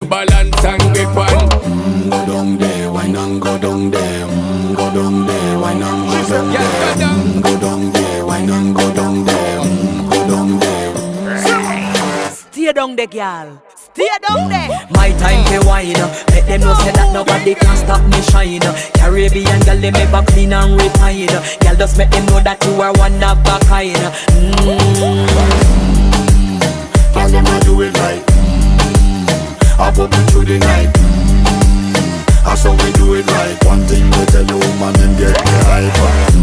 balance and grip on. Go down there, why not go down there? Go down there, why not go down there? Go down there, why not go down there? Go down there. Stay down there, girl. Stay down there. My time to wine. Let them know say that nobody can stop me shine. Caribbean girl, they make back clean and refine. Girl, just make them know that you are one of a kind. Girl, them a do it right. I put me through the night. That's how we do it right. One thing we tell you, man, them get me hyper.